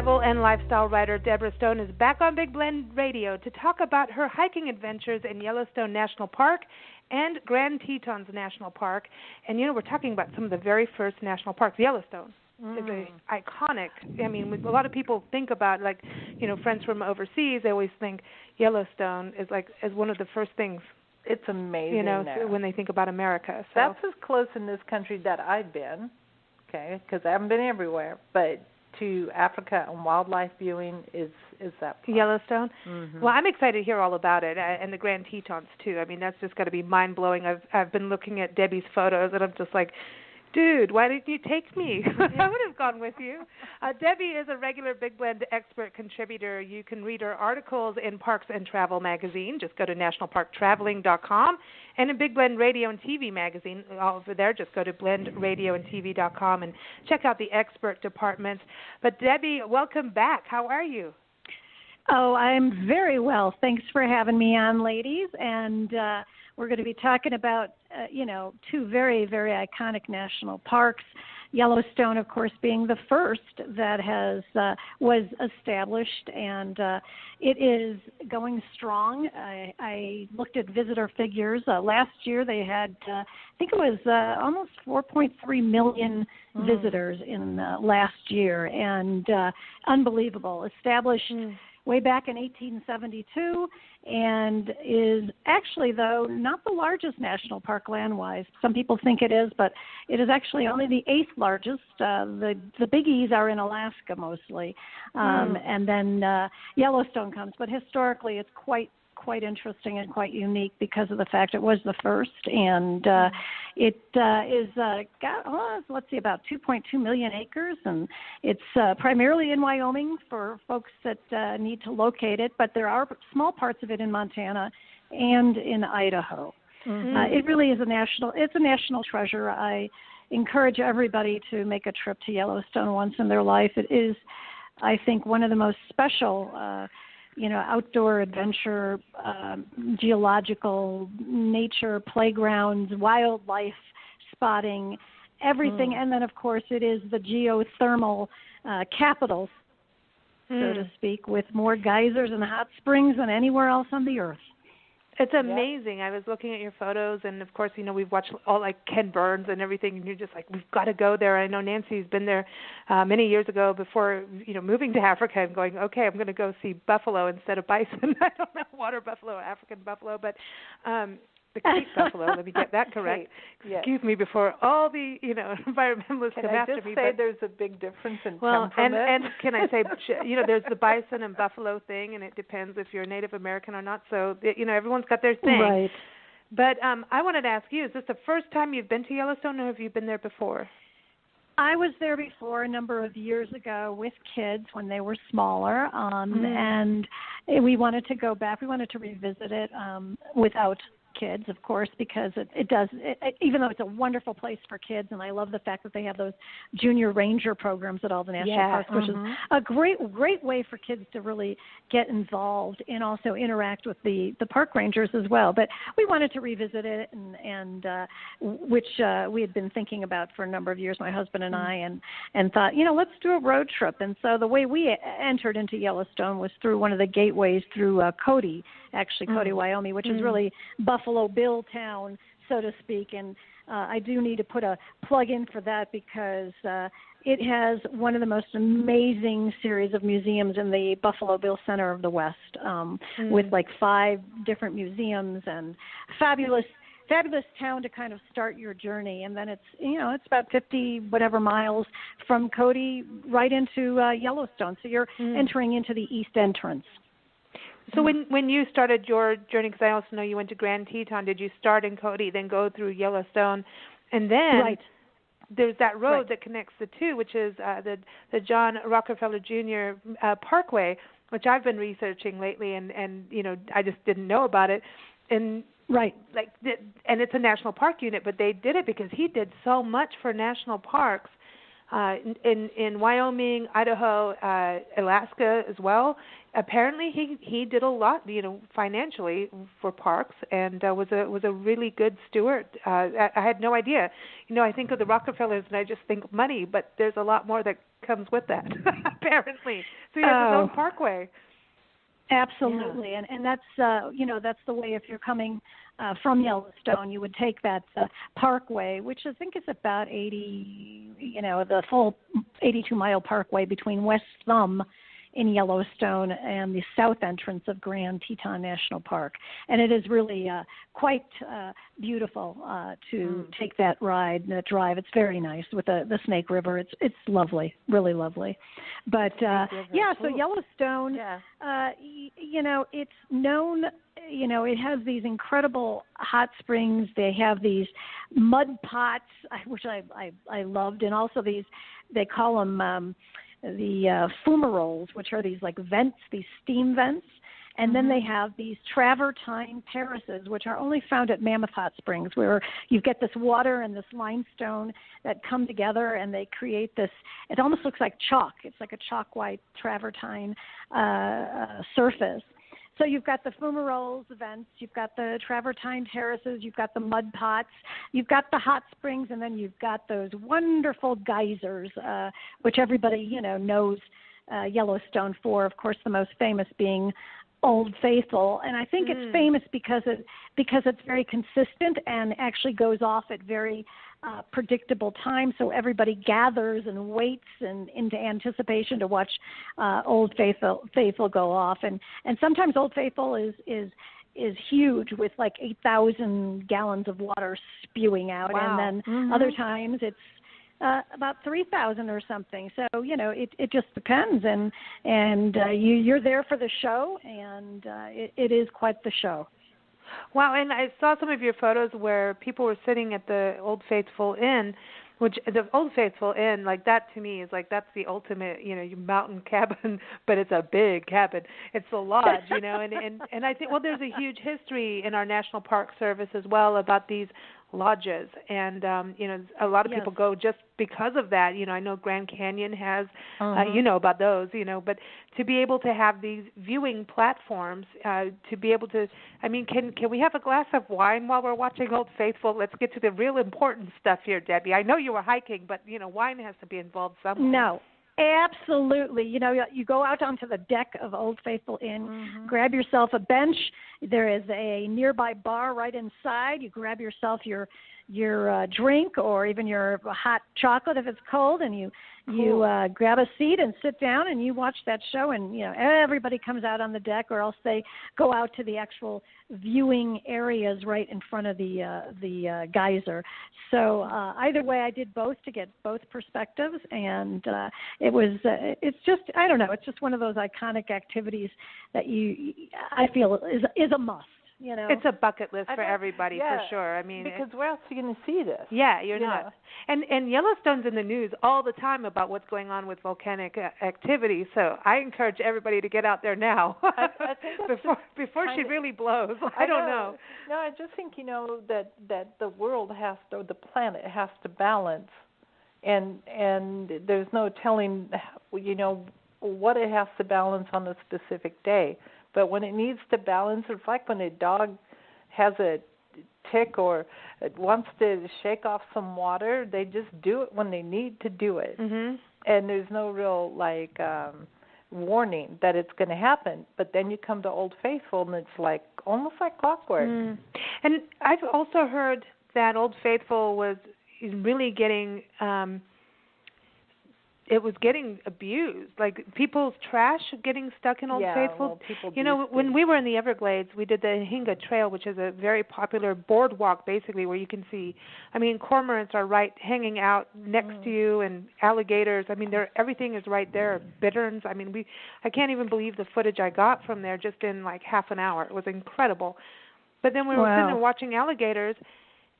Travel and lifestyle writer Deborah Stone is back on Big Blend Radio to talk about her hiking adventures in Yellowstone National Park and Grand-Tetons National Park. And, you know, we're talking about some of the very first national parks. Yellowstone is iconic. I mean, a lot of people think about, like, you know, friends from overseas, they always think Yellowstone is one of the first things. It's amazing, you know, there. when they think about America. So. That's as close in this country that I've been, okay, because I haven't been everywhere, but to Africa and wildlife viewing is that part. Yellowstone? Mm-hmm. Well, I'm excited to hear all about it, and the Grand-Tetons, too. I mean, that's just got to be mind-blowing. I've been looking at Debbie's photos, and I'm just like, dude, why didn't you take me? I would have gone with you. Debbie is a regular Big Blend expert contributor. You can read her articles in Parks and Travel magazine. Just go to nationalparktraveling.com. And in Big Blend Radio and TV magazine, all over there, just go to blendradioandtv.com and check out the expert departments. But Debbie, welcome back. How are you? Oh, I'm very well. Thanks for having me on, ladies. And we're going to be talking about, two very, very iconic national parks. Yellowstone, of course, being the first that was established, and it is going strong. I looked at visitor figures. Last year they had, I think it was almost 4.3 million visitors in last year, and unbelievable. Established way back in 1872, and is actually, though, not the largest national park land-wise. Some people think it is, but it is actually only the 8th largest. The biggies are in Alaska mostly, and then Yellowstone comes. But historically, it's quite interesting and quite unique because of the fact it was the first, and it is got about 2.2 million acres, and it's primarily in Wyoming for folks that need to locate it, but there are small parts of it in Montana and in Idaho. It really is a national treasure. I encourage everybody to make a trip to Yellowstone once in their life. It is, I think, one of the most special outdoor adventure, geological, nature, playgrounds, wildlife spotting, everything. And then, of course, it is the geothermal capital, so to speak, with more geysers and hot springs than anywhere else on the earth. It's amazing. I was looking at your photos, and of course, we've watched all like Ken Burns and everything, and you're just like, we've got to go there. I know Nancy's been there many years ago before, moving to Africa and going, okay, I'm going to go see buffalo instead of bison. I don't know, water buffalo or African buffalo, but the creek buffalo. Let me get that correct. Yes. Excuse me before all the environmentalists come after me. Can I just say there's a big difference in temperament? and can I say, there's the bison and buffalo thing, and it depends if you're Native American or not. So everyone's got their thing. Right. But I wanted to ask you: is this the first time you've been to Yellowstone, or have you been there before? I was there before a number of years ago with kids when they were smaller, and we wanted to go back. We wanted to revisit it without kids, of course, because it does, even though it's a wonderful place for kids, and I love the fact that they have those junior ranger programs at all the national parks, which is a great way for kids to really get involved and also interact with the park rangers as well. But we wanted to revisit it, and which we had been thinking about for a number of years, my husband and I, and thought, let's do a road trip. And so the way we entered into Yellowstone was through one of the gateways through cody-wyoming, which is really Buffalo Bill town, so to speak, and I do need to put a plug in for that because it has one of the most amazing series of museums in the Buffalo Bill Center of the West, with like 5 different museums and fabulous town to kind of start your journey. And then it's about 50 whatever miles from Cody right into Yellowstone, so you're entering into the east entrance. So when you started your journey, because I also know you went to Grand-Teton, did you start in Cody, then go through Yellowstone, and then there's that road that connects the two, which is the John Rockefeller Jr. Parkway, which I've been researching lately, and I just didn't know about it, and and it's a national park unit, but they did it because he did so much for national parks. In Wyoming, Idaho, Alaska as well. Apparently, he did a lot, financially for parks, and was a really good steward. I had no idea. I think of the Rockefellers, and I just think money, but there's a lot more that comes with that, apparently. So he has his own parkway. Absolutely, and that's that's the way. If you're coming from Yellowstone, you would take that parkway, which I think is about 80, the full 82-mile parkway between West Thumb in Yellowstone and the south entrance of Grand-Teton National Park. And it is really quite beautiful to take that ride, that drive. It's very nice with the Snake River. It's lovely, really lovely. But so Yellowstone, it's known, it has these incredible hot springs. They have these mud pots, which I loved, and also these, they call them the fumaroles, which are these like vents, these steam vents. And then they have these travertine terraces, which are only found at Mammoth Hot Springs, where you get this water and this limestone that come together, and they create this, it almost looks like chalk. It's like a chalk-white travertine surface. So you've got the fumaroles vents, you've got the travertine terraces, you've got the mud pots, you've got the hot springs, and then you've got those wonderful geysers, which everybody, knows Yellowstone for. Of course, the most famous being Old Faithful, and I think it's famous because it's very consistent and actually goes off at very predictable time. So everybody gathers and waits and into anticipation to watch Old Faithful go off, and sometimes Old Faithful is huge with like 8,000 gallons of water spewing out, and then other times it's about 3,000 or something. So it just depends, and you're there for the show, and it is quite the show. Wow, and I saw some of your photos where people were sitting at the Old Faithful Inn, which the Old Faithful Inn, like that to me is like that's the ultimate, mountain cabin, but it's a big cabin. It's a lodge, and I think there's a huge history in our National Park Service as well about these lodges, and a lot of people go just because of that. I know Grand Canyon has, about those, but to be able to have these viewing platforms, to be able to, can we have a glass of wine while we're watching Old Faithful? Let's get to the real important stuff here, Debbie. I know you were hiking, but wine has to be involved somewhere. No. Absolutely. You go out onto the deck of Old Faithful Inn, grab yourself a bench. There is a nearby bar right inside. You grab yourself your drink or even your hot chocolate if it's cold, and you grab a seat and sit down and you watch that show, and everybody comes out on the deck, or else they go out to the actual viewing areas right in front of the geyser. So either way, I did both to get both perspectives, and it's just one of those iconic activities that I feel is a must. It's a bucket list for everybody, for sure. Because where else are you going to see this? Yeah, you're not. And Yellowstone's in the news all the time about what's going on with volcanic activity. So I encourage everybody to get out there now, I think before she really blows. I don't know. No, I just think that the world has to, the planet has to balance, and there's no telling what it has to balance on a specific day. But when it needs to balance, it's like when a dog has a tick or wants to shake off some water, they just do it when they need to do it. And there's no real warning that it's going to happen. But then you come to Old Faithful, and it's like almost like clockwork. And I've also heard that Old Faithful is really getting it was getting abused, like people's trash getting stuck in Old Faithful. When we were in the Everglades, we did the Hinga Trail, which is a very popular boardwalk, basically, where you can see, cormorants are right hanging out next to you, and alligators. Everything is right there. Bitterns. I can't even believe the footage I got from there just in like half an hour. It was incredible. But then we were sitting there watching alligators,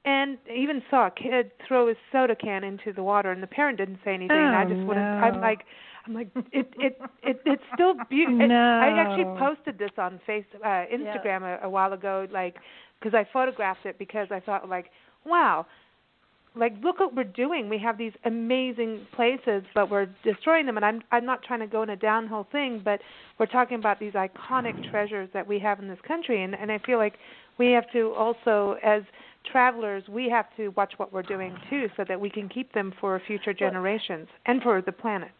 and even saw a kid throw his soda can into the water, and the parent didn't say anything. I just wouldn't. I'm like, it's still beautiful. No. I actually posted this on Instagram a while ago, because I photographed it because I thought, wow, look what we're doing. We have these amazing places, but we're destroying them. And I'm not trying to go in a downhill thing, but we're talking about these iconic treasures that we have in this country, and I feel like we have to also, as travelers, we have to watch what we're doing too, so that we can keep them for future generations and for the planet.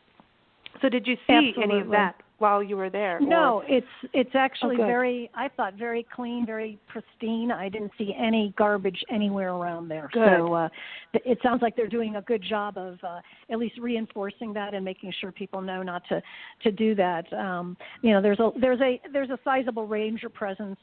So did you see Absolutely. any of that while you were there? No, it's actually very, I thought, very clean, very pristine. I didn't see any garbage anywhere around there. Good. So it sounds like they're doing a good job of at least reinforcing that and making sure people know not to do that. There's a sizable ranger presence,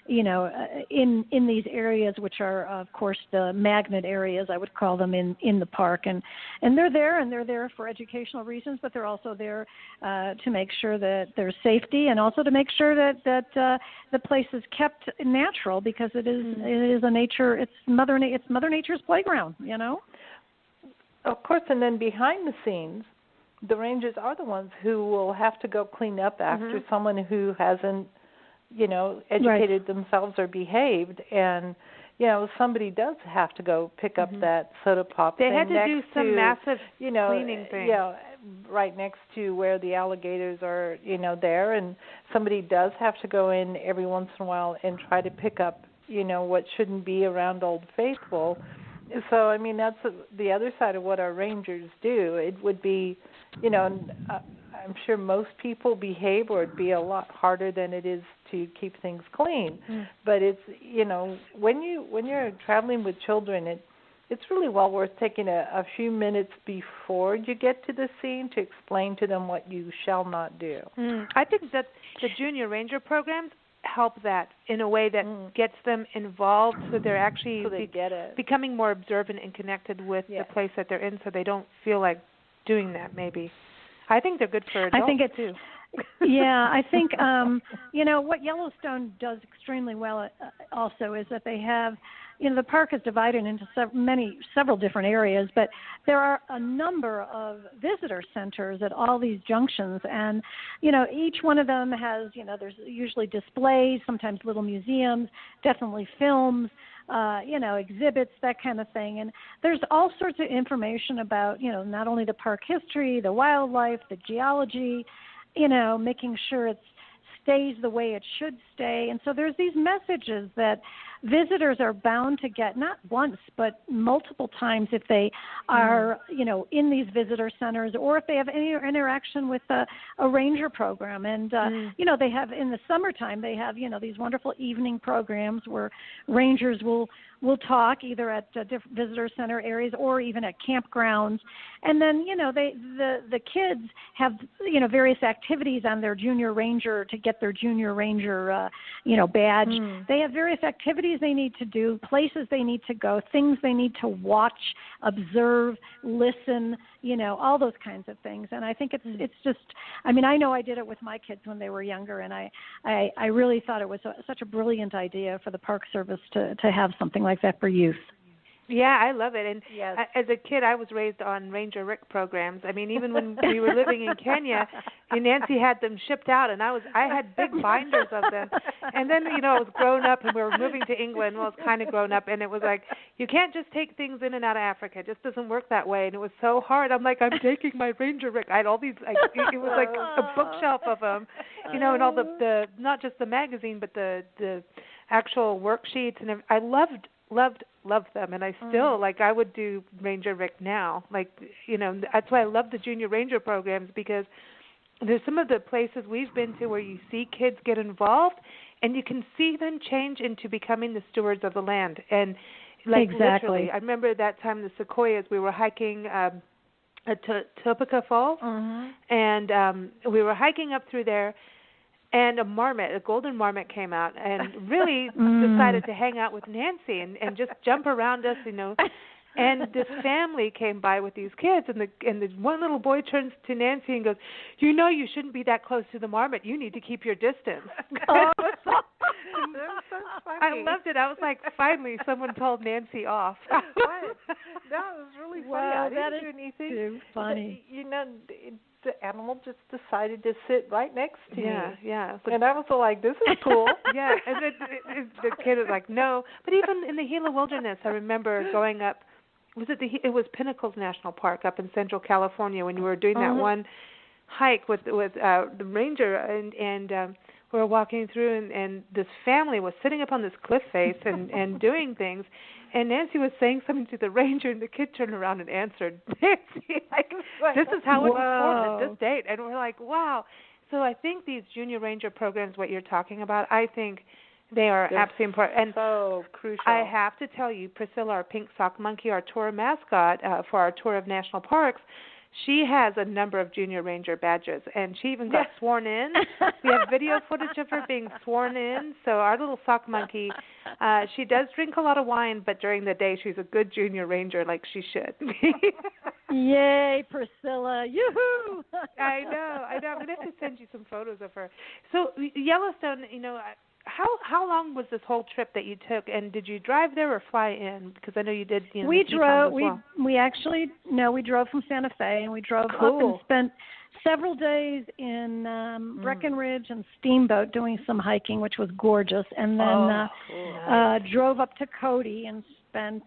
in these areas, which are of course the magnet areas, I would call them, in the park, and they're there for educational reasons, but they're also there to make sure that there's safety, and also to make sure that the place is kept natural, because it is a nature. It's Mother Nature's playground. Of course, and then behind the scenes, the rangers are the ones who will have to go clean up after someone who hasn't, educated themselves or behaved, and somebody does have to go pick up that soda pop. They had to do some massive cleaning thing. Right next to where the alligators are, there, and somebody does have to go in every once in a while and try to pick up, what shouldn't be around Old Faithful. So, I mean, that's the other side of what our rangers do. It would be, I'm sure most people behave, or it'd be a lot harder than it is to keep things clean. But it's, when you're traveling with children, it's really well worth taking a few minutes before you get to the scene to explain to them what you shall not do. I think that the junior ranger programs help that in a way that gets them involved, so they're actually becoming more observant and connected with the place that they're in, so they don't feel like doing that. Maybe I think they're good for adults too. Yeah, I think what Yellowstone does extremely well also is that they have, the park is divided into several different areas, but there are a number of visitor centers at all these junctions, and each one of them has, there's usually displays, sometimes little museums, definitely films, exhibits, that kind of thing. And there's all sorts of information about, not only the park history, the wildlife, the geology, making sure it stays the way it should stay. And so there's these messages that visitors are bound to get, not once, but multiple times if they are, in these visitor centers, or if they have any interaction with a ranger program. And, they have, in the summertime, they have, these wonderful evening programs where rangers will talk either at different visitor center areas or even at campgrounds. And then, the kids have, various activities on their junior ranger to get their junior ranger, badge. They have various activities they need to do, places they need to go, things they need to watch, observe, listen, all those kinds of things. And I think it's just, I mean, I know I did it with my kids when they were younger, and I really thought it was such a brilliant idea for the Park Service to have something like that for youth. Yeah, I love it. And as a kid, I was raised on Ranger Rick programs. I mean, even when we were living in Kenya, Nancy had them shipped out, and I had big binders of them. And then, I was grown up, and we were moving to England. Well, I was kind of grown up, and it was like, you can't just take things in and out of Africa. It just doesn't work that way. And it was so hard. I'm like, I'm taking my Ranger Rick. I had all these, it was like a bookshelf of them, and all the not just the magazine, but the actual worksheets. And I loved them, and I still I would do Ranger Rick now. That's why I love the Junior Ranger programs, because there's some of the places we've been to where you see kids get involved, and you can see them change into becoming the stewards of the land. And literally, I remember that time in the Sequoias, we were hiking at Topeka Falls, and we were hiking up through there. And a golden marmot came out and really decided to hang out with Nancy and just jump around us, And this family came by with these kids, and the one little boy turns to Nancy and goes, you shouldn't be that close to the marmot. You need to keep your distance. Oh, that's so funny. I loved it. I was like, finally, someone told Nancy off. That was really funny. Wow, I didn't do anything. Too funny. The animal just decided to sit right next to me. Yeah. And I was like, this is cool. Yeah, and the kid was like, no. But even in the Gila Wilderness, I remember going up, it was Pinnacles National Park up in Central California, when you were doing that one hike with the ranger, and we were walking through, and this family was sitting up on this cliff face and doing things. And Nancy was saying something to the ranger, and the kid turned around and answered, Nancy, like, this is how it was formed at this date. And we're like, wow. So I think these junior ranger programs, what you're talking about, I think they are absolutely important. And so crucial. I have to tell you, Priscilla, our pink sock monkey, our tour mascot for our tour of national parks, she has a number of junior ranger badges, and she even got sworn in. We have video footage of her being sworn in. So our little sock monkey, she does drink a lot of wine, but during the day she's a good junior ranger like she should. Yay, Priscilla. Yoo-hoo! I know. I'm going to have to send you some photos of her. So Yellowstone, how long was this whole trip that you took, and did you drive there or fly in? Because I know you did. We drove. We actually we drove from Santa Fe, and we drove up and spent several days in Breckenridge and Steamboat doing some hiking, which was gorgeous, and then drove up to Cody and spent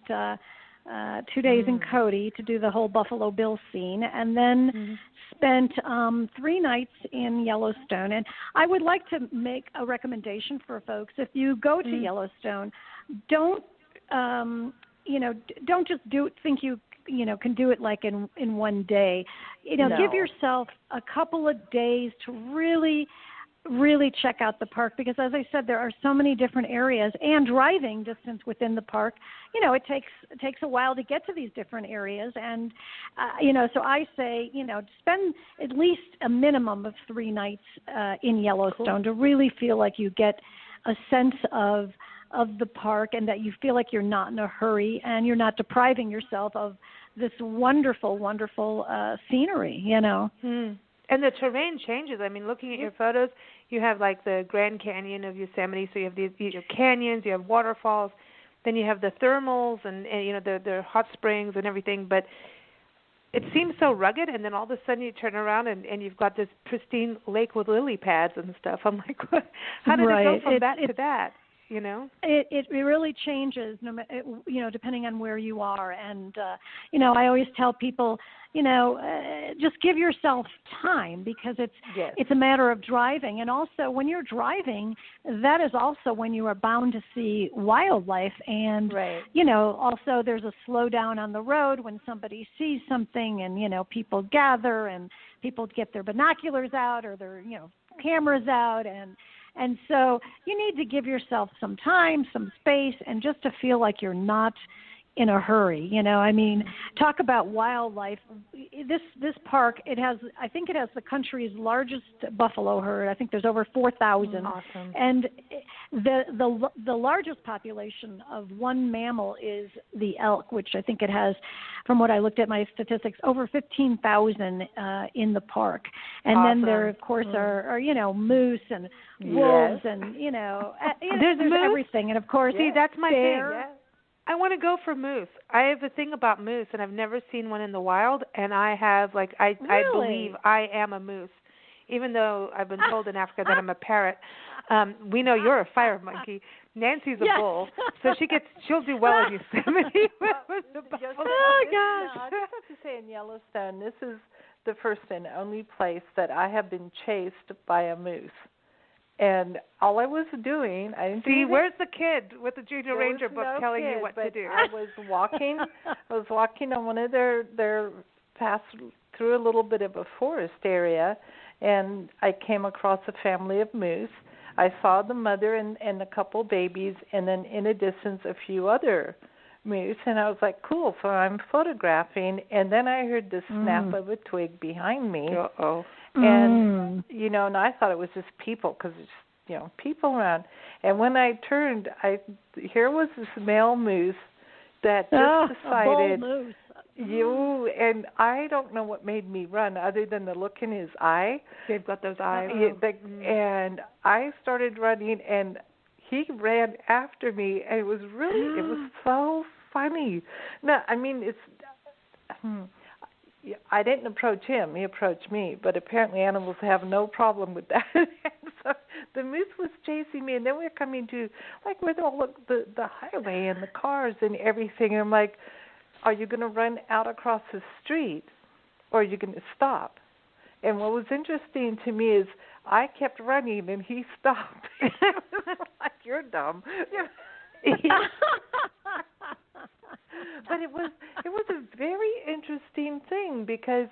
2 days in Cody to do the whole Buffalo Bill scene, and then spent 3 nights in Yellowstone. And I would like to make a recommendation for folks. If you go to Yellowstone, don't don't just think you can do it like in one day. Give yourself a couple of days to really check out the park, because as I said, there are so many different areas, and driving distance within the park, it takes a while to get to these different areas. And, so I say, spend at least a minimum of 3 nights in Yellowstone to really feel like you get a sense of the park, and that you feel like you're not in a hurry and you're not depriving yourself of this wonderful, wonderful scenery, And the terrain changes. I mean, looking at your photos, you have like the Grand Canyon of Yosemite, so you have these canyons, you have waterfalls, then you have the thermals and the hot springs and everything. But it seems so rugged, and then all of a sudden you turn around and you've got this pristine lake with lily pads and stuff. I'm like, what? How did it go from that to that? It really changes, depending on where you are. And, I always tell people, just give yourself time, because it's a matter of driving. And also when you're driving, that is also when you are bound to see wildlife. And, also there's a slowdown on the road when somebody sees something, and, people gather and people get their binoculars out or their, cameras out. And so you need to give yourself some time, some space, and just to feel like you're not in a hurry. Talk about wildlife. This park, I think it has the country's largest buffalo herd. I think there's over 4,000. Awesome. And the largest population of one mammal is the elk, which I think it has, from what I looked at my statistics, over 15,000 in the park. And then there, of course, are moose and wolves and there's everything. And of course, that's my bear. thing. Yeah. I want to go for moose. I have a thing about moose, and I've never seen one in the wild. And I have, I believe I am a moose, even though I've been told in Africa that I'm a parrot. We know you're a fire monkey. Nancy's a bull, so she'll do well in Yosemite. Oh gosh! I just have to say, in Yellowstone, this is the first and only place that I have been chased by a moose. And all I was doing, I didn't see. Where's the kid with the Junior Ranger book telling you what to do? I was walking. On one of their paths through a little bit of a forest area, and I came across a family of moose. I saw the mother and a couple babies, and then in a distance a few other moose, and I was like, cool. So I'm photographing, and then I heard the snap of a twig behind me. Uh-oh. And, and I thought it was just people, because it's, people around. And when I turned, here was this male moose that just decided, a bull moose. And I don't know what made me run other than the look in his eye. They've got those eyes. And I started running, and he ran after me, and it was so funny. No, I mean, I didn't approach him. He approached me. But apparently animals have no problem with that. So the moose was chasing me, and then we were coming to, where the highway and the cars and everything. And I'm like, are you going to run out across the street, or are you going to stop? And what was interesting to me is I kept running, and he stopped. Like, you're dumb. But it was a very interesting thing because,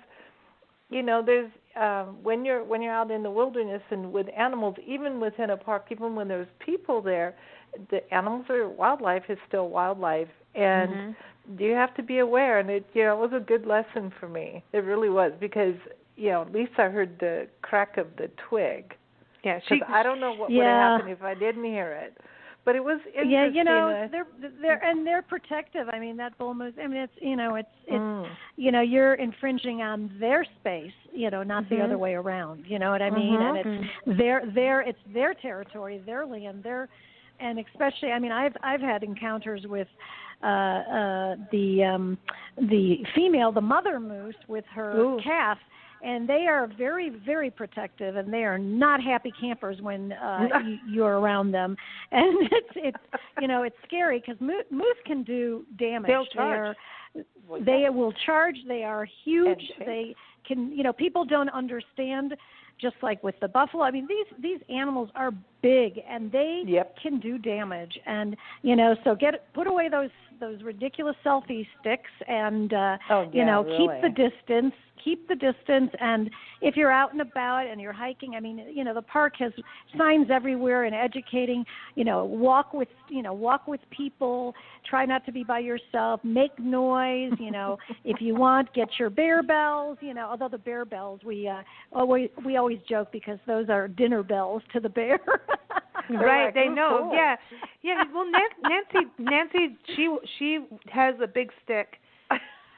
there's when you're out in the wilderness and with animals, even within a park, even when there's people there, the wildlife is still wildlife, and you have to be aware. And it was a good lesson for me. It really was because at least I heard the crack of the twig. Yeah, I don't know what would have happened if I didn't hear it. But it was interesting. Yeah, they're protective. I mean, that bull moose. I mean, it's you're infringing on their space. Not the other way around. You know what I mean? And it's their territory, their land, and especially. I mean, I've had encounters with the female, the mother moose, with her calf. And they are very, very protective, and they are not happy campers when you're around them. And it's scary because moose can do damage. They'll charge. They will charge. They are huge. They can. People don't understand. Just like with the buffalo, I mean, these animals are big and they can do damage. And so put away those ridiculous selfie sticks and keep the distance. Keep the distance, and if you're out and about and you're hiking, I mean, the park has signs everywhere and educating. Walk with people. Try not to be by yourself. Make noise. If you want, get your bear bells. Although the bear bells, we always joke because those are dinner bells to the bear. Right, they know. Cool. Yeah. Well, Nancy, she has a big stick.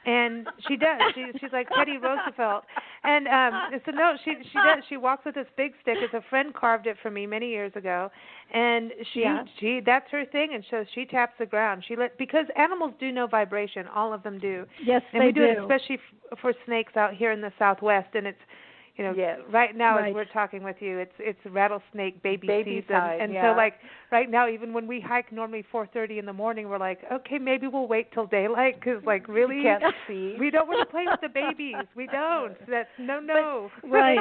And she does. She's like Teddy Roosevelt. And so no, she does. She walks with this big stick. It's a friend carved it for me many years ago, and she that's her thing. And so she taps the ground. Because animals do know vibration. All of them do. Yes, and we do it especially for snakes out here in the Southwest. And it's right now as we're talking with you, it's rattlesnake baby season, time, and so like right now, even when we hike normally 4:30 in the morning, we're like, okay, maybe we'll wait till daylight because like really, you can't see. We don't want to play with the babies. We don't. That's no. But, right.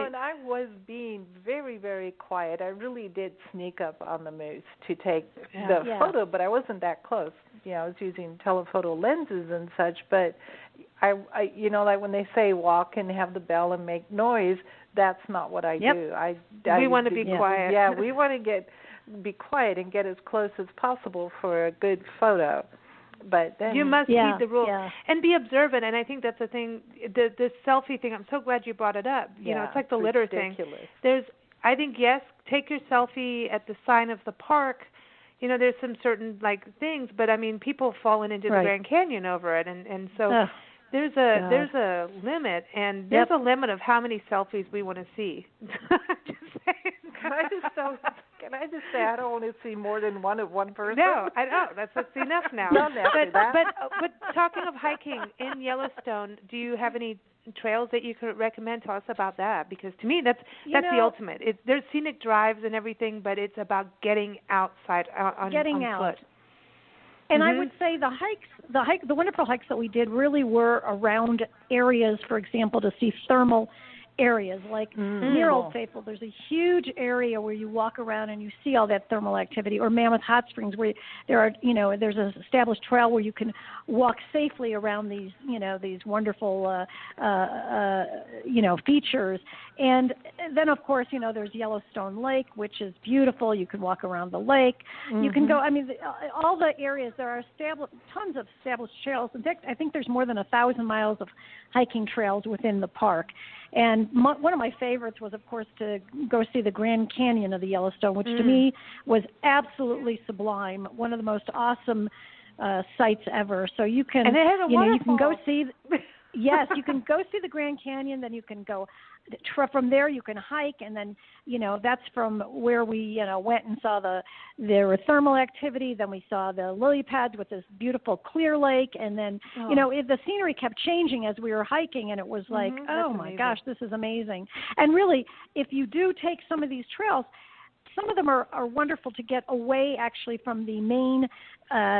And I was being very, very quiet. I really did sneak up on the moose to take the photo, but I wasn't that close. I was using telephoto lenses and such, but I like when they say walk and have the bell and make noise, that's not what I do. We want to be quiet. Yeah, we want to be quiet and get as close as possible for a good photo. But then you must heed the rules and be observant. And I think that's the thing. The selfie thing. I'm so glad you brought it up. It's like the litter ridiculous thing. I think take your selfie at the sign of the park. There's some certain like things, but I mean, people falling into the Grand Canyon over it, and so there's a limit, and there's a limit of how many selfies we want to see. Just saying. Can I just say I don't want to see more than one of one person? No, I know that's enough now. But talking of hiking in Yellowstone, do you have any trails that you could recommend? Tell us about that, because to me that's the ultimate. There's scenic drives and everything, but it's about getting outside on foot. And I would say the wonderful hikes that we did really were around areas, for example, to see thermal areas like near Old Faithful. There's a huge area where you walk around and you see all that thermal activity, or Mammoth Hot Springs where there's an established trail where you can walk safely around these wonderful features. And then of course there's Yellowstone Lake, which is beautiful. You can walk around the lake. You can go. I mean, all the areas, there are tons of established trails. In fact, I think there's more than 1,000 miles of hiking trails within the park. And one of my favorites was, of course, to go see the Grand Canyon of the Yellowstone, which to me was absolutely sublime. One of the most awesome sights ever. So you can, and it has a waterfall. You can go see. Yes, you can go see the Grand Canyon. Then you can go from there. You can hike, and then that's from where we went and saw the thermal activity. Then we saw the lily pads with this beautiful clear lake, and then the scenery kept changing as we were hiking, and it was like, oh my gosh, this is amazing. And really, if you do take some of these trails, some of them are wonderful to get away actually from the main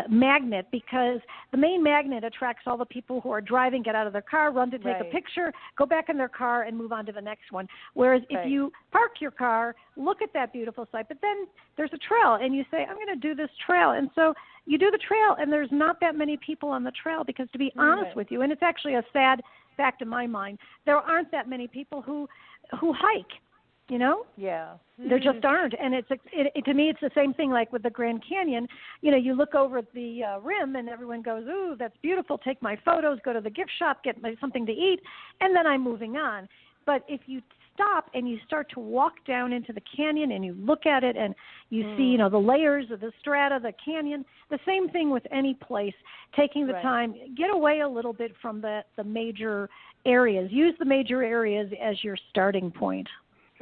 magnet, because the main magnet attracts all the people who are driving, get out of their car, run to take a picture, go back in their car, and move on to the next one. Whereas if you park your car, look at that beautiful sight, but then there's a trail, and you say, I'm going to do this trail. And so you do the trail, and there's not that many people on the trail, because to be honest with you, and it's actually a sad fact in my mind, there aren't that many people who hike. You know? Yeah. There just aren't. And to me, it's the same thing like with the Grand Canyon. You know, you look over at the rim and everyone goes, ooh, that's beautiful. Take my photos, go to the gift shop, get something to eat, and then I'm moving on. But if you stop and you start to walk down into the canyon and you look at it and you see, you know, the layers of the strata, the canyon, the same thing with any place, taking the time, get away a little bit from the major areas. Use the major areas as your starting point.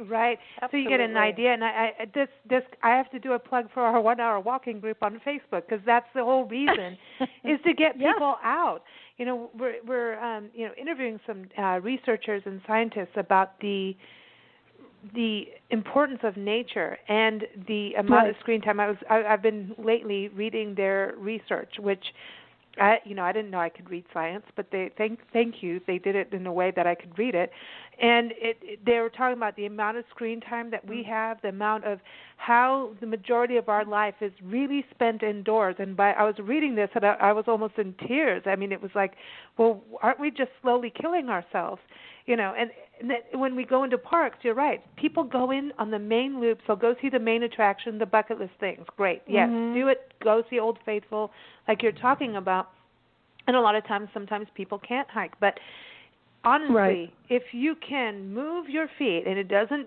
Right. Absolutely. So you get an idea, and I have to do a plug for our 1 hour walking group on Facebook, because that's the whole reason is to get people out. You know, we're interviewing some researchers and scientists about the importance of nature and the amount of screen time. I've been lately reading their research, which I didn't know I could read science, but thank you. They did it in a way that I could read it. And they were talking about the amount of screen time that we have, the amount of how the majority of our life is really spent indoors. And I was reading this, and I was almost in tears. I mean, it was like, well, aren't we just slowly killing ourselves? You know, and when we go into parks, you're right. People go in on the main loops. They'll go see the main attraction, the bucket list things. Great. Yes, do it. Go see Old Faithful, like you're talking about. And a lot of times, sometimes people can't hike. But honestly, if you can move your feet, and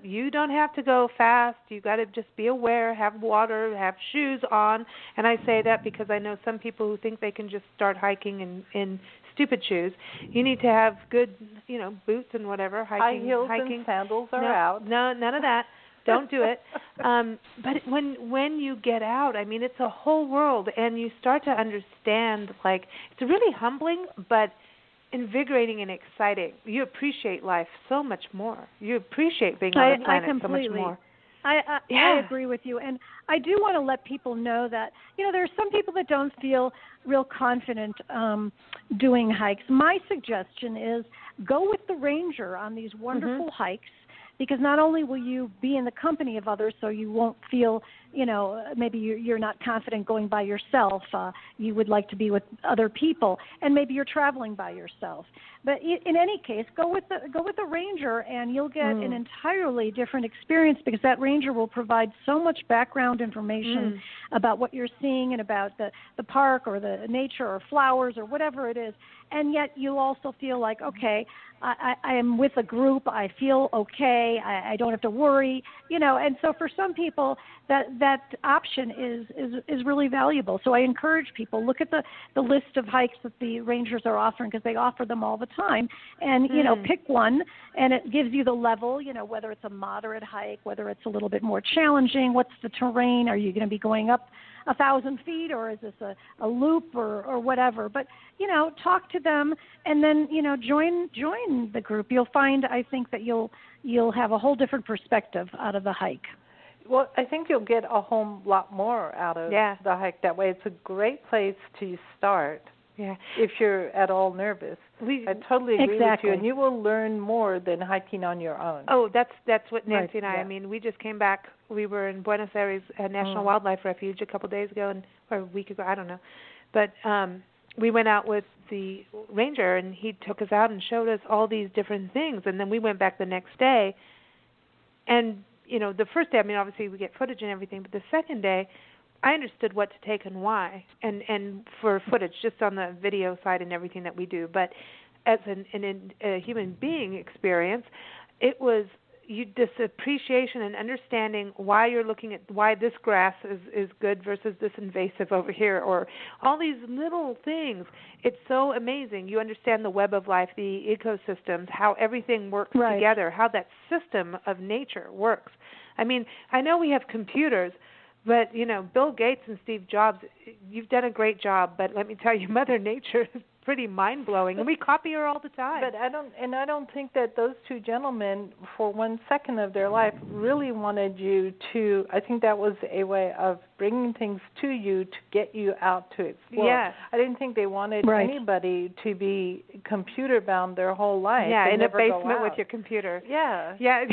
you don't have to go fast. You got to just be aware, have water, have shoes on. And I say that because I know some people who think they can just start hiking in stupid shoes. You need to have good, boots and whatever. High heels and sandals are out. No, none of that. Don't do it. But when you get out, I mean, it's a whole world, and you start to understand, like, it's really humbling, but invigorating and exciting. You appreciate life so much more. You appreciate being on the planet so much more. I agree with you. And I do want to let people know that, there are some people that don't feel real confident doing hikes. My suggestion is go with the ranger on these wonderful hikes, because not only will you be in the company of others, so you won't feel, maybe you're not confident going by yourself. You would like to be with other people, and maybe you're traveling by yourself. But in any case, go with the ranger, and you'll get an entirely different experience, because that ranger will provide so much background information about what you're seeing and about the park or the nature or flowers or whatever it is. And yet you'll also feel like, okay, I am with a group. I feel okay. I don't have to worry, And so for some people, that option is really valuable. So I encourage people, look at the list of hikes that the rangers are offering, because they offer them all the time. And, pick one, and it gives you the level, whether it's a moderate hike, whether it's a little bit more challenging, what's the terrain, are you going to be going up 1,000 feet, or is this a loop or whatever? But, talk to them, and then, join the group. You'll find, I think, that you'll have a whole different perspective out of the hike. Well, I think you'll get a whole lot more out of the hike that way. It's a great place to start if you're at all nervous. I totally agree with you, and you will learn more than hiking on your own. Oh, that's what Nancy and I mean, we just came back. We were in Buenos Aires National Wildlife Refuge a couple of days ago, or a week ago, I don't know. But we went out with the ranger, and he took us out and showed us all these different things. And then we went back the next day. And, the first day, I mean, obviously we get footage and everything, but the second day, I understood what to take and why, and for footage, just on the video side and everything that we do. But as a human being experience, it was this appreciation and understanding why you're looking at why this grass is good versus this invasive over here, or all these little things. It's so amazing. You understand the web of life, the ecosystems, how everything works together, how that system of nature works. I mean, I know we have computers, but, Bill Gates and Steve Jobs, you've done a great job, but let me tell you, Mother Nature pretty mind blowing, and we copy her all the time. But I don't think that those two gentlemen, for 1 second of their life, really wanted you to. I think that was a way of bringing things to you to get you out to explore. Yeah. I didn't think they wanted anybody to be computer bound their whole life. Yeah, and in a never basement go with out. your computer. Yeah. Yeah.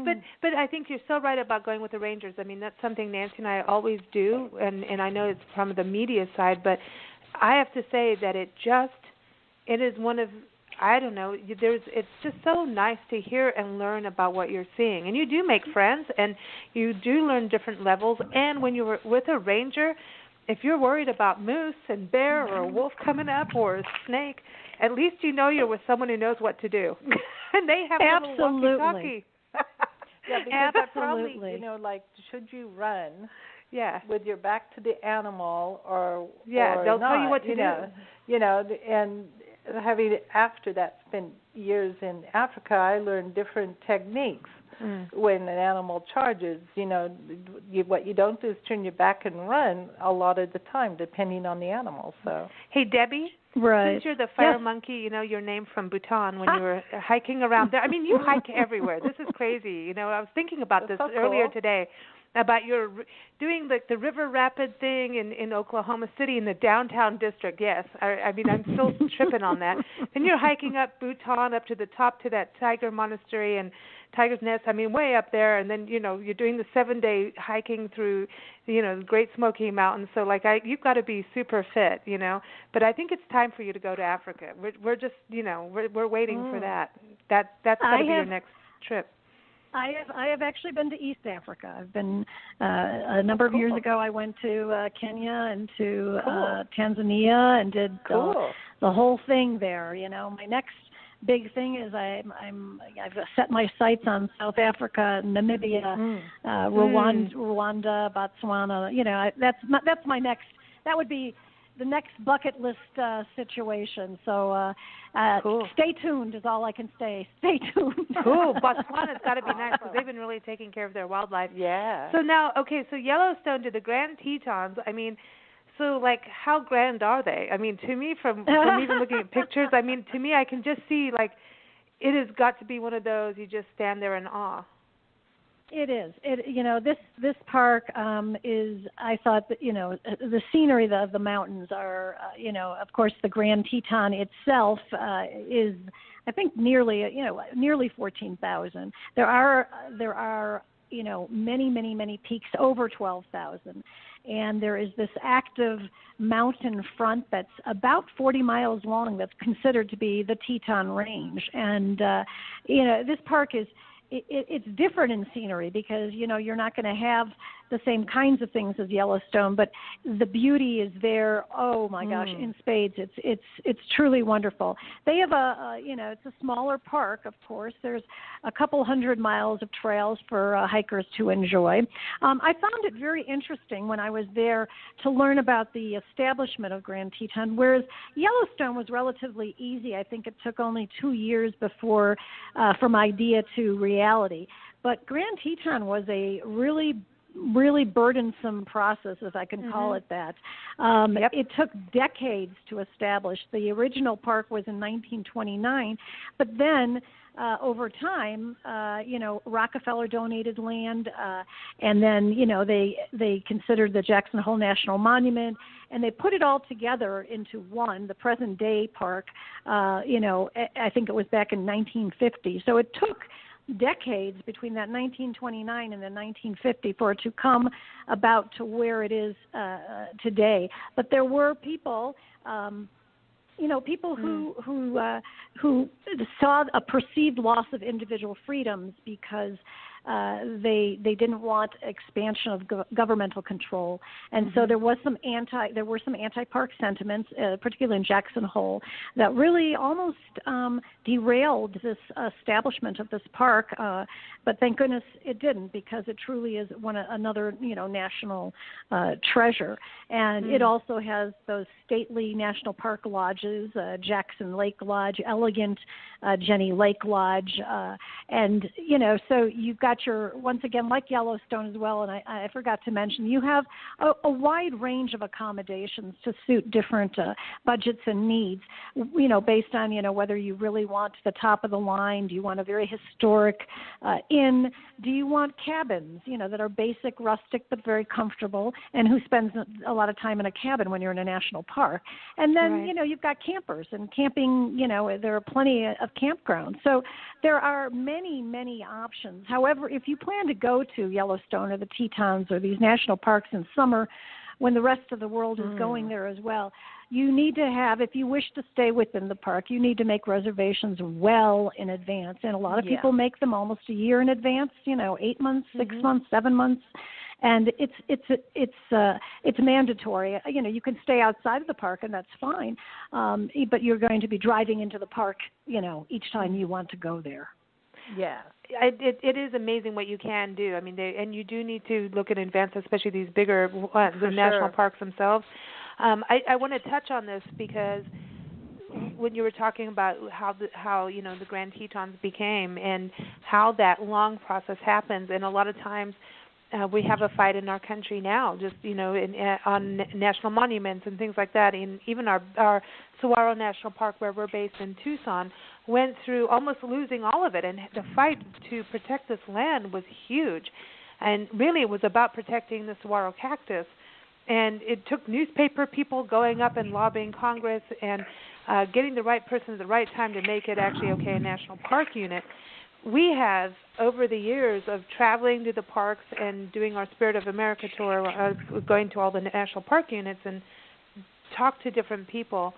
But I think you're so right about going with the Rangers. I mean, that's something Nancy and I always do, and I know it's from the media side, but I have to say that it is one of, I don't know, it's just so nice to hear and learn about what you're seeing. And you do make friends, and you do learn different levels. And when you're with a ranger, if you're worried about moose and bear or a wolf coming up or a snake, at least you know you're with someone who knows what to do. And they have a little walkie-talkie. Yeah, because absolutely. probably, like, should you run? Yeah. With your back to the animal or they'll not, tell you what to do. And after that spent years in Africa, I learned different techniques when an animal charges. What you don't do is turn your back and run a lot of the time, depending on the animal. So. Hey, Debbie. Right. Since you're the fire monkey, your name from Bhutan when you were hiking around there. I mean, you hike everywhere. This is crazy. I was thinking about this earlier today, about your doing the river rapid thing in Oklahoma City in the downtown district. Yes, I mean, I'm still tripping on that. And you're hiking up Bhutan up to the top to that tiger monastery and Tiger's Nest. I mean, way up there. And then you're doing the 7-day hiking through the Great Smoky Mountains. So you've got to be super fit. But I think it's time for you to go to Africa. We're just we're waiting for that. That's got to be your next trip. I have actually been to East Africa. I've been a number of years ago. I went to Kenya and to Tanzania and did the whole thing there. My next big thing is I've set my sights on South Africa, Namibia, Rwanda, Botswana. That's my next. That would be the next bucket list situation. So stay tuned is all I can say. Stay tuned. Cool. Botswana's got to be nice because they've been really taking care of their wildlife. Yeah. So now, so Yellowstone to the Grand-Tetons, I mean, so how grand are they? I mean, to me, from even looking at pictures, I mean, to me, I can just see it has got to be one of those you just stand there in awe. It is. This park is. I thought that the scenery of the mountains are. Of course, the Grand Teton itself is. I think nearly 14,000. There are many peaks over 12,000, and there is this active mountain front that's about 40 miles long that's considered to be the Teton Range, and this park is. It's different in scenery because you're not going to have the same kinds of things as Yellowstone, but the beauty is there. Oh my gosh, in spades. It's truly wonderful. They have it's a smaller park, of course. There's a couple 100 miles of trails for hikers to enjoy. I found it very interesting when I was there to learn about the establishment of Grand Teton, whereas Yellowstone was relatively easy. I think it took only 2 years before from idea to reality. But Grand Teton was a really burdensome process, if I can call it that. It took decades to establish. The original park was in 1929, but then over time, Rockefeller donated land, and then they considered the Jackson-Hole National Monument, and they put it all together into one, the present day park. I think it was back in 1950. So it took decades between that 1929 and then 1950 for it to come about to where it is today. But there were people, people who saw a perceived loss of individual freedoms because they didn't want expansion of governmental control, and so there were some anti-park sentiments, particularly in Jackson Hole, that really almost derailed this establishment of this park. But thank goodness it didn't, because it truly is another national treasure, and it also has those stately national park lodges, Jackson Lake Lodge, elegant Jenny Lake Lodge, and so you've got got your, once again, like Yellowstone as well, and I forgot to mention, you have a wide range of accommodations to suit different budgets and needs, based on, whether you really want the top of the line, do you want a very historic inn, do you want cabins, that are basic, rustic, but very comfortable, and who spends a lot of time in a cabin when you're in a national park. And then, you've got campers, and camping, there are plenty of campgrounds. So there are many, many options. However, if you plan to go to Yellowstone or the Tetons or these national parks in summer, when the rest of the world is going there as well, you need to have, if you wish to stay within the park, you need to make reservations well in advance. And a lot of people make them almost a year in advance, 8 months, 6 months, 7 months. And it's mandatory. You can stay outside of the park, and that's fine. But you're going to be driving into the park, each time you want to go there. Yeah. It is amazing what you can do. I mean, and you do need to look in advance, especially these bigger ones, the national parks themselves. I want to touch on this because when you were talking about how the Grand Tetons became and how that long process happens, and a lot of times we have a fight in our country now, just on national monuments and things like that. And even our Saguaro National Park, where we're based in Tucson, went through almost losing all of it. And the fight to protect this land was huge. And really, it was about protecting the saguaro cactus. And it took newspaper people going up and lobbying Congress and getting the right person at the right time to make it actually a national park unit. We have, over the years of traveling to the parks and doing our Spirit of America tour, going to all the national park units and talk to different people,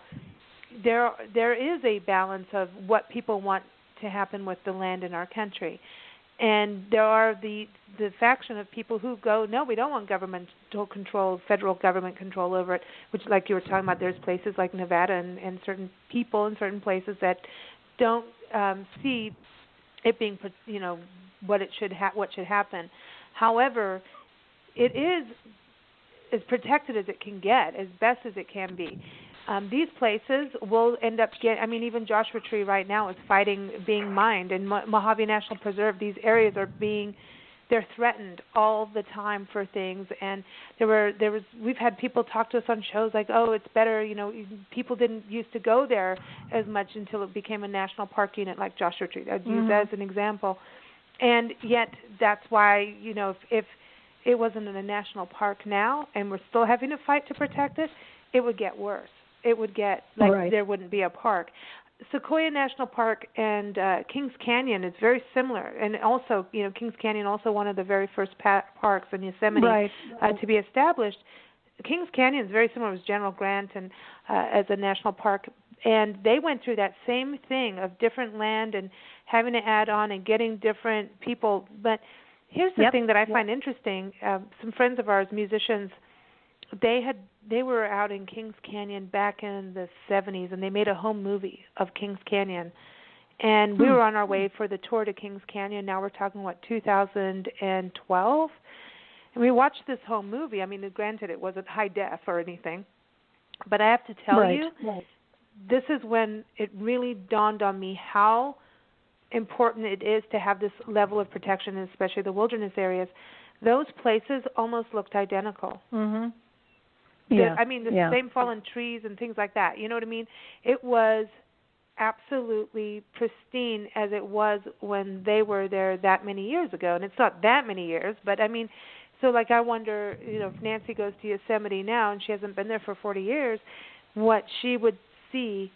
there is a balance of what people want to happen with the land in our country. And there are the faction of people who go, no, we don't want governmental control, federal government control over it, which, like you were talking about, there's places like Nevada and certain people in certain places that don't see it being, what should happen. However, it is as protected as it can get, as best as it can be. These places will end up even Joshua Tree right now is being mined, and Mojave National Preserve, these areas they're threatened all the time for things. And we've had people talk to us on shows like, oh, it's better, people didn't used to go there as much until it became a national park unit like Joshua Tree. I'd use that as an example. And yet that's why, if it wasn't in a national park now and we're still having to fight to protect it, it would get worse. It would get there wouldn't be a park. Sequoia National Park and Kings Canyon is very similar, and also, Kings Canyon also one of the very first parks in Yosemite to be established. Kings Canyon is very similar. It was General Grant and as a national park, and they went through that same thing of different land and having to add on and getting different people. But here's the thing that I find interesting. Some friends of ours, musicians, they were out in Kings Canyon back in the 70s, and they made a home movie of Kings Canyon. And we were on our way for the tour to Kings Canyon. Now we're talking, 2012? And we watched this home movie. I mean, granted, it wasn't high def or anything. But I have to tell you, this is when it really dawned on me how important it is to have this level of protection, especially the wilderness areas. Those places almost looked identical. Mm-hmm. The same fallen trees and things like that. You know what I mean? It was absolutely pristine as it was when they were there that many years ago. And it's not that many years, but so I wonder, if Nancy goes to Yosemite now and she hasn't been there for 40 years, what she would see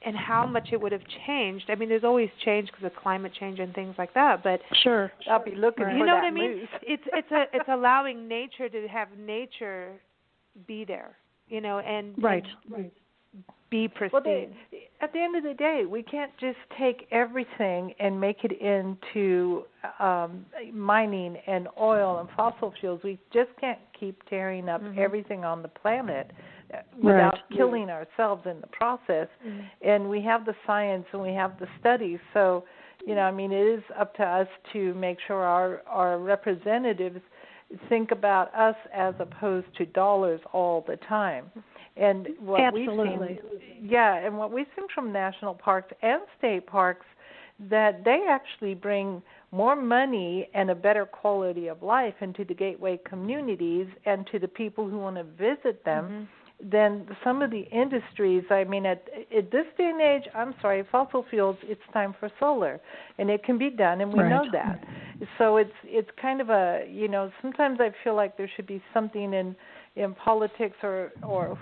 and how much it would have changed. I mean, there's always change because of climate change and things like that, but sure, I'll be looking for that. You know what I mean? Moose. It's allowing nature to have nature be there, and be pristine. Well, at the end of the day, we can't just take everything and make it into mining and oil and fossil fuels. We just can't keep tearing up everything on the planet without killing ourselves in the process. And we have the science and we have the studies. So, it is up to us to make sure our representatives think about us as opposed to dollars all the time. And what we've seen from national parks and state parks, that they actually bring more money and a better quality of life into the gateway communities and to the people who want to visit them than some of the industries. I mean, at this day and age, I'm sorry, fossil fuels, it's time for solar. And it can be done, and we know that. So it's kind of a, sometimes I feel like there should be something in politics or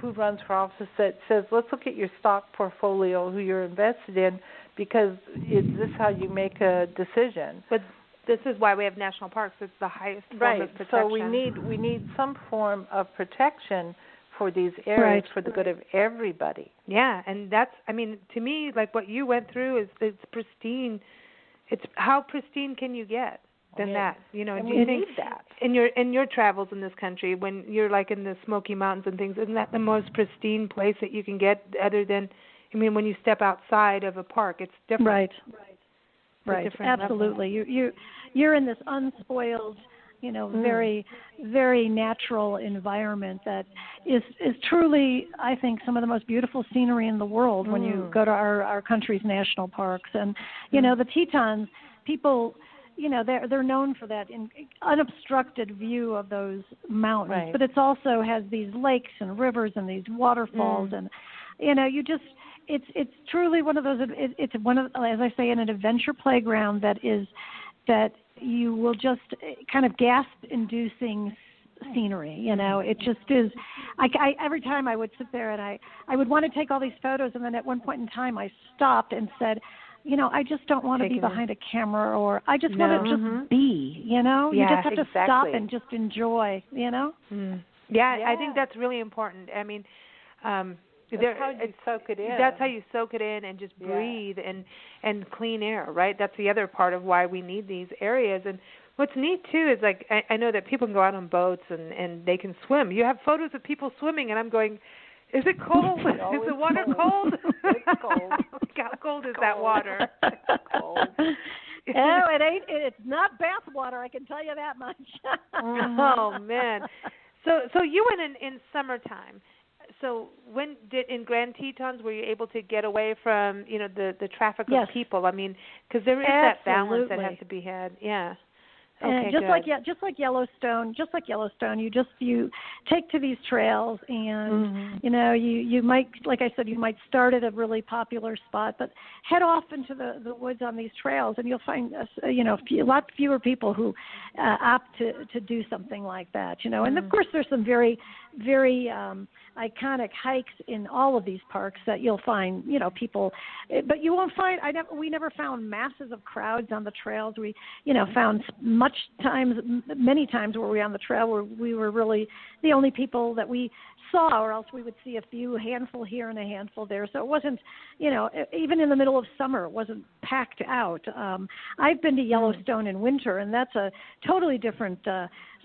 who runs for office that says, let's look at your stock portfolio, who you're invested in, because is this how you make a decision? But this is why we have national parks. It's the highest form of protection. So we need some form of protection for these areas for the good of everybody. Yeah, and that's, I mean, to me, like what you went through it's pristine. It's how pristine can you get than that? You know, and do you we think need that in your travels in this country, when you're like in the Smoky Mountains and things, isn't that the most pristine place that you can get? Other than, I mean, when you step outside of a park, it's different. Right. Absolutely. You're in this unspoiled, very, very natural environment that is truly, I think, some of the most beautiful scenery in the world when you go to our country's national parks. And, the Tetons, people, they're known for that unobstructed view of those mountains. But it also has these lakes and rivers and these waterfalls. And, it's truly one of those, it's one of, as I say, an adventure playground that you will just kind of gasp-inducing scenery. It just is. I every time I would sit there and I would want to take all these photos, and then at one point in time I stopped and said, I just don't want to be behind a camera, or I just want to just be. You just have to stop and just enjoy. Yeah, I think that's really important. I mean, that's how you soak it in. That's how you soak it in and just breathe and clean air, right? That's the other part of why we need these areas. And what's neat, too, is like I know that people can go out on boats and they can swim. You have photos of people swimming, and I'm going, is it cold? No, is the water cold? It's cold. How cold is that water? It's cold. Oh, it ain't. It's not bath water. I can tell you that much. Oh man. So you went in summertime. So when in Grand Tetons were you able to get away from the traffic of people? I mean, because there is that balance that has to be had. Yeah. Okay, just like Yellowstone, you take to these trails, and you might, like I said, you might start at a really popular spot, but head off into the woods on these trails, and you'll find a lot fewer people who opt to do something like that. And of course there's some very, very iconic hikes in all of these parks that you'll find people, but you won't find. We never found masses of crowds on the trails. We found many times where we were on the trail where we were really the only people that we saw, or else we would see a handful here and a handful there. So it wasn't, even in the middle of summer, it wasn't packed out. I've been to Yellowstone in winter, and that's a totally different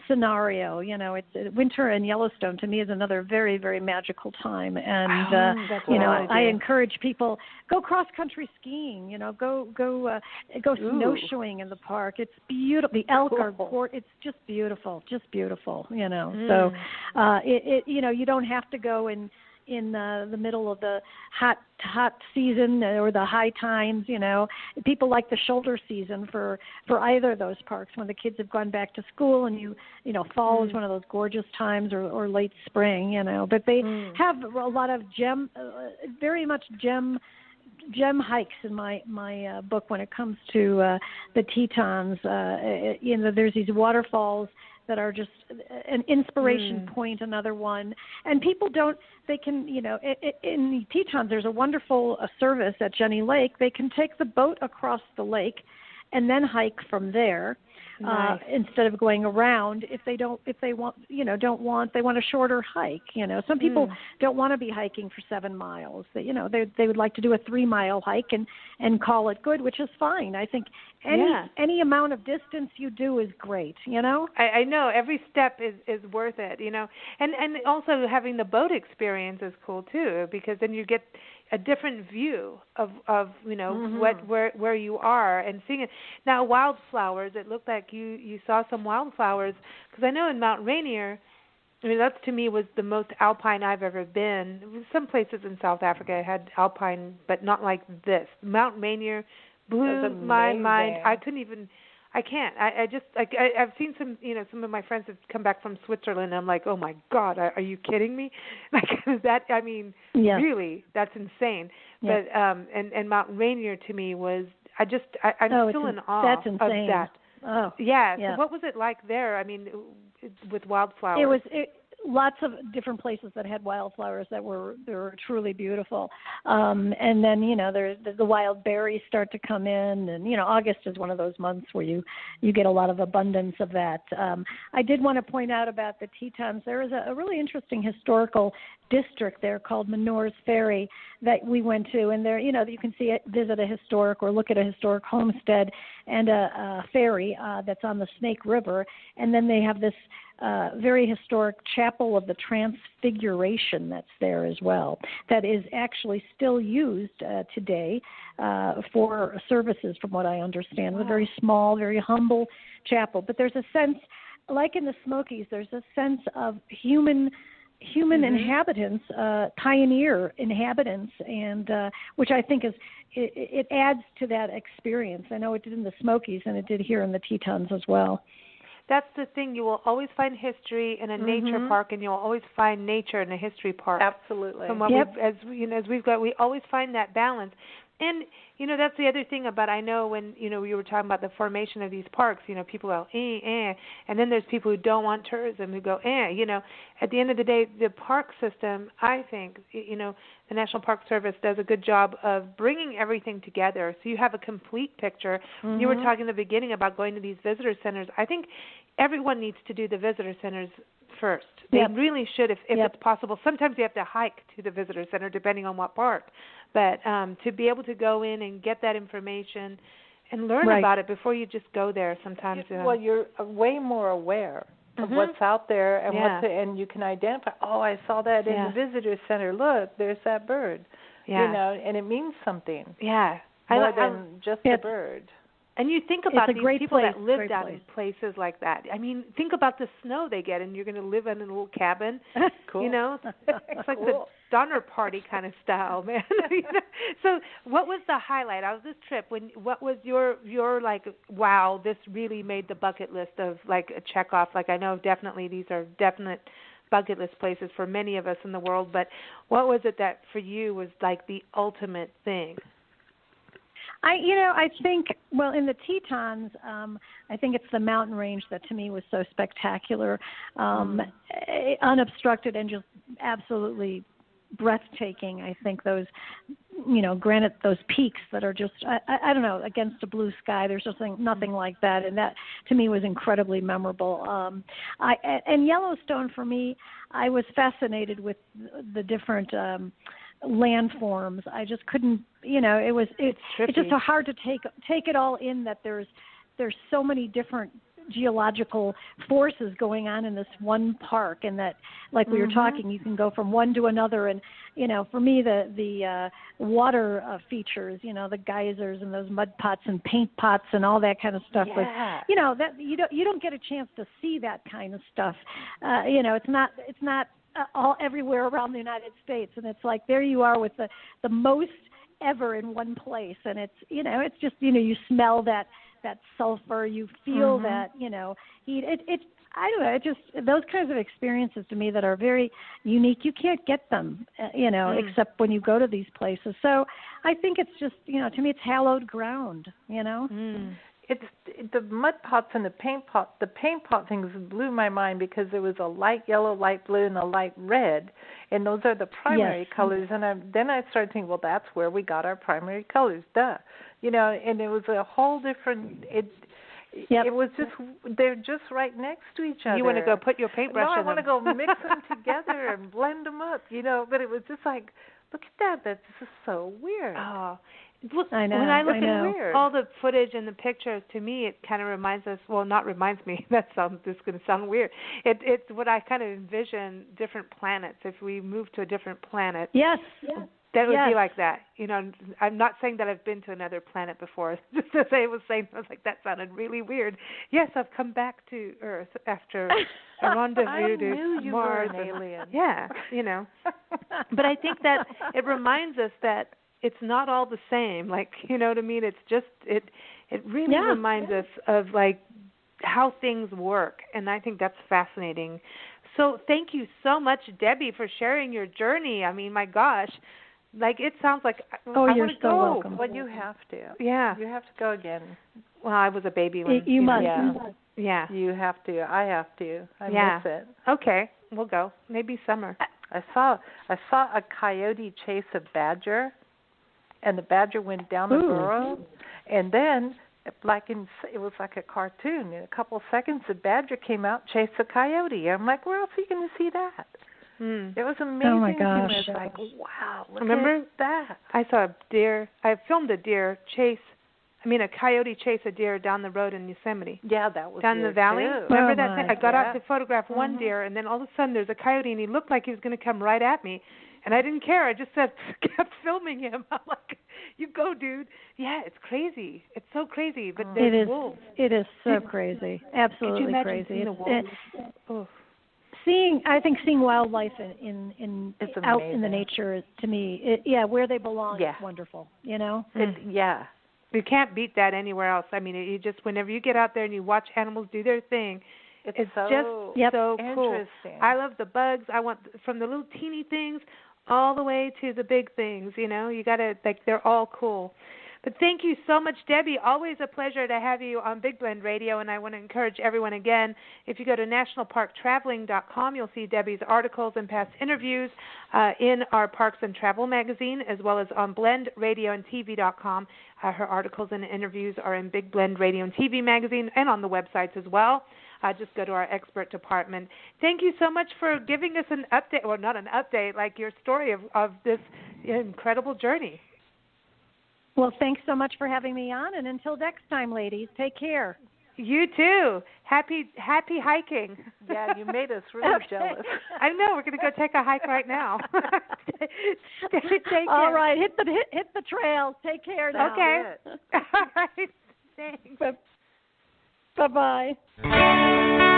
scenario. It's winter in Yellowstone to me is another very, very magical time. And I encourage people, go cross country skiing. Go snowshoeing in the park. It's beautiful. The elk are it's just beautiful. So you don't have to go in the middle of the hot season or the high times. People like the shoulder season for either of those parks when the kids have gone back to school, and fall is one of those gorgeous times, or late spring. But they have a lot of very much gem hikes in my book when it comes to the Tetons. There's these waterfalls that are just an inspiration point, another one. And people in the Tetons, there's a wonderful service at Jenny Lake. They can take the boat across the lake and then hike from there. Nice. Instead of going around, they want a shorter hike. Some people don't want to be hiking for 7 miles. They would like to do a 3-mile hike and call it good, which is fine. I think any amount of distance you do is great. I know every step is worth it. And also having the boat experience is cool too, because then you get a different view of where you are and seeing it. Now, wildflowers, it looked like you saw some wildflowers, because I know in Mount Rainier, that to me was the most alpine I've ever been. Some places in South Africa had alpine, but not like this. Mount Rainier blew my mind. I I can't. I've seen some of my friends have come back from Switzerland. And I'm like, oh my God, are you kidding me? Like that. I mean, really, that's insane. Yeah. But and Mount Rainier to me was I'm still in awe that's insane. of that. Oh, yeah. yeah. So what was it like there? I mean, with wildflowers. Lots of different places that had wildflowers they were truly beautiful. And then, the wild berries start to come in, and, August is one of those months where you get a lot of abundance of that. I did want to point out about the Tetons. There is a really interesting historical district there called Menor's Ferry that we went to, and there, you can visit a historic or look at a historic homestead and a ferry that's on the Snake River, and then they have this very historic chapel of the Transfiguration that's there as well, that is actually still used today for services, from what I understand. Wow. A very small, very humble chapel. But there's a sense, like in the Smokies, there's a sense of human inhabitants, pioneer inhabitants, and which I think it adds to that experience. I know it did in the Smokies, and it did here in the Tetons as well. That's the thing. You will always find history in a nature park, and you'll always find nature in a history park. Absolutely. From what we always find that balance. And, that's the other thing about, I know when, we were talking about the formation of these parks, people go, and then there's people who don't want tourism who go, At the end of the day, the park system, I think, the National Park Service does a good job of bringing everything together so you have a complete picture. Mm-hmm. You were talking in the beginning about going to these visitor centers. I think everyone needs to do the visitor centers first. They really should if it's possible. Sometimes you have to hike to the visitor center depending on what park. But to be able to go in and get that information and learn about it before you just go there sometimes. Well, you're way more aware of what's out there and and you can identify, I saw that in the visitor center. Look, there's that bird. Yeah. And it means something. Yeah. More than just a bird. And you think about these people that live down in places like that. I mean, think about the snow they get, and you're going to live in a little cabin. Cool. It's like the Donner Party kind of style, man. So, what was the highlight of this trip? What was your like? Wow, this really made the bucket list of like a check off. Like I know definitely these are definite bucket list places for many of us in the world. But what was it that for you was like the ultimate thing? I think, well, in the Tetons, I think it's the mountain range that to me was so spectacular, unobstructed and just absolutely breathtaking. I think those, those peaks that are just, I don't know, against a blue sky, there's just nothing like that. And that to me was incredibly memorable. And Yellowstone for me, I was fascinated with the different, landforms. I just couldn't, it's just so hard to take it all in that there's so many different geological forces going on in this one park, and that, like we were talking, you can go from one to another, and for me the water features, the geysers and those mud pots and paint pots and all that kind of stuff was, that you don't get a chance to see that kind of stuff. It's not all everywhere around the United States, and it's like there you are with the most ever in one place, and it's just you smell that sulfur, you feel that heat. I don't know, it just those kinds of experiences to me that are very unique. You can't get them except when you go to these places. So I think it's just to me it's hallowed ground. It's the mud pots and the paint pot. The paint pot things blew my mind because there was a light yellow, light blue, and a light red, and those are the primary colors. And then I started thinking, well, that's where we got our primary colors, duh. And it was a whole different. It was just they're just right next to each other. You want to go put your paintbrush in them. I want to go mix them together and blend them up. But it was just like, look at that. That's just so weird. Oh. I know. When I look at all the footage and the pictures, to me, it kind of reminds us. Well, not reminds me. That sounds just going to sound weird. It's what I kind of envision different planets. If we move to a different planet, that would be like that. I'm not saying that I've been to another planet before. Just as I was saying, I was like, that sounded really weird. Yes, I've come back to Earth after a rendezvous to Mars. Were an alien. But I think that it reminds us that it's not all the same. Like, you know what I mean? It's just it really reminds us of like how things work, and I think that's fascinating. So thank you so much, Debbie, for sharing your journey. I mean, my gosh, like it sounds like I you're want to so go. welcome. Well, you have to. Yeah, you have to go again. Well, I was a baby when you must. Yeah, you have to. I have to. I miss it. Okay, we'll go. Maybe summer. I saw a coyote chase a badger, and the badger went down the burrow, and then it was like a cartoon. In a couple of seconds, the badger came out, chased the coyote. I'm like, where else are you going to see that? It was amazing. Oh my gosh! It was like, wow, look Remember at that? I saw a deer. I filmed a coyote chase a deer down the road in Yosemite. Yeah, that was down the valley. Too. Remember that thing? I got out to photograph one deer, and then all of a sudden there's a coyote, and he looked like he was going to come right at me, and I didn't care. I just kept filming him. I'm like, "You go, dude!" Yeah, it's crazy. It's so crazy. But there's wolves. It is so crazy. Absolutely Could you imagine crazy. Seeing a wolf? Seeing wildlife in out in the nature, to me, where they belong is wonderful. You know. You can't beat that anywhere else. I mean, you just whenever you get out there and you watch animals do their thing, it's so just so cool. Interesting. I love the bugs. I want from the little teeny things all the way to the big things. You know, you gotta they're all cool. But thank you so much, Debbie. Always a pleasure to have you on Big Blend Radio, and I want to encourage everyone again, if you go to nationalparktraveling.com, you'll see Debbie's articles and past interviews in our Parks and Travel magazine, as well as on blendradioandtv.com. Her articles and interviews are in Big Blend Radio and TV magazine and on the websites as well. Just go to our expert department. Thank you so much for giving us an update, or not an update, like your story of this incredible journey. Well, thanks so much for having me on, and until next time, ladies, take care. You too. Happy hiking. Yeah, you made us really jealous. I know. We're going to go take a hike right now. Take care. All right, hit the trails. Take care now. Okay. All right. Thanks. Bye-bye.